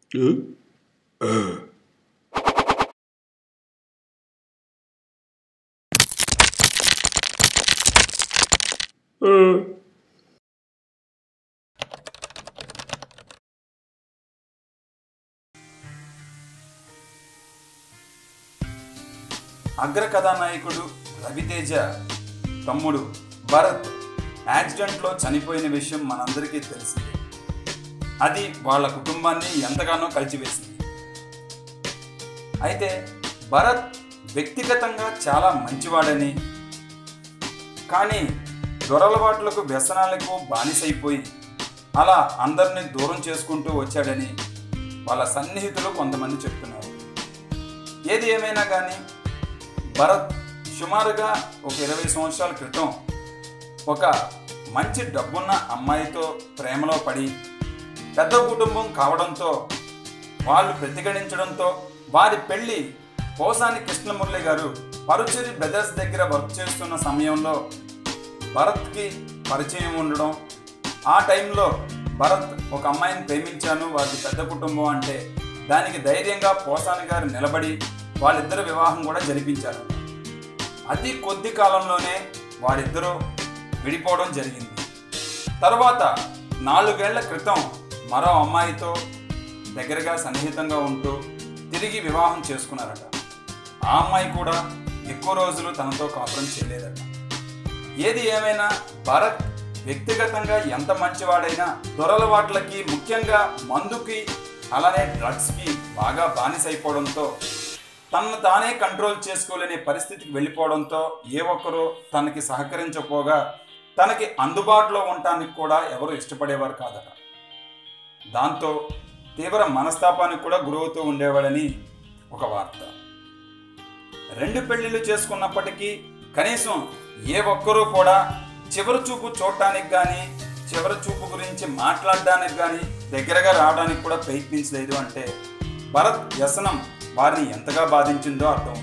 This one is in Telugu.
అగ్ర కథానాయకుడు రవితేజ తమ్ముడు భరత్ యాక్సిడెంట్లో చనిపోయిన విషయం మనందరికీ తెలిసిందే. అది వాళ్ళ కుటుంబాన్ని ఎంతగానో కలిచివేసింది. అయితే భరత్ వ్యక్తిగతంగా చాలా మంచివాడని, కానీ దొరలవాట్లకు వ్యసనాలకు బానిసైపోయి అలా అందరినీ దూరం చేసుకుంటూ వచ్చాడని వాళ్ళ సన్నిహితులు కొంతమంది చెప్తున్నారు. ఏది ఏమైనా కానీ భరత్ సుమారుగా ఒక 20 సంవత్సరాల క్రితం ఒక మంచి డబ్బున్న అమ్మాయితో ప్రేమలో పడి పెద్ద కుటుంబం కావడంతో వాళ్ళు ప్రతిఘటించడంతో వారి పెళ్లి పోసాని కృష్ణమురళి గారు పరుచూరి బ్రదర్స్ దగ్గర వర్క్ చేస్తున్న సమయంలో భరత్కి పరిచయం ఉండడం, ఆ టైంలో భరత్ ఒక అమ్మాయిని ప్రేమించాను, వారి పెద్ద కుటుంబం అంటే దానికి ధైర్యంగా పోసాని గారు నిలబడి వాళ్ళిద్దరు వివాహం కూడా జరిపించారు. అతి కొద్ది కాలంలోనే వారిద్దరూ విడిపోవడం జరిగింది. తర్వాత 4 ఏళ్ల క్రితం మరో అమ్మాయితో దగ్గరగా సన్నిహితంగా ఉంటూ తిరిగి వివాహం చేసుకున్నారట. ఆ అమ్మాయి కూడా ఎక్కువ రోజులు తనతో కాపురం చేయలేదట. ఏది ఏమైనా భరత్ వ్యక్తిగతంగా ఎంత మంచివాడైనా దొరలవాట్లకి, ముఖ్యంగా మందుకి, అలానే డ్రగ్స్కి బాగా బానిసైపోవడంతో తనను తానే కంట్రోల్ చేసుకోలేని పరిస్థితికి వెళ్ళిపోవడంతో ఏ ఒక్కరూ తనకి సహకరించకపోగా తనకి అందుబాటులో ఉండటానికి కూడా ఎవరు ఇష్టపడేవారు కాదట. దాంతో తీవ్ర మనస్తాపానికి కూడా గురవుతూ ఉండేవాడని ఒక వార్త. 2 పెళ్లిళ్ళు చేసుకున్నప్పటికీ కనీసం ఏ ఒక్కరూ కూడా చివరి చూపు చూడటానికి కానీ, చివరి చూపు గురించి మాట్లాడడానికి కానీ, దగ్గరగా రావడానికి కూడా ప్రయత్నించలేదు. అంటే భరత్ వ్యసనం వారిని ఎంతగా బాధించిందో అర్థం.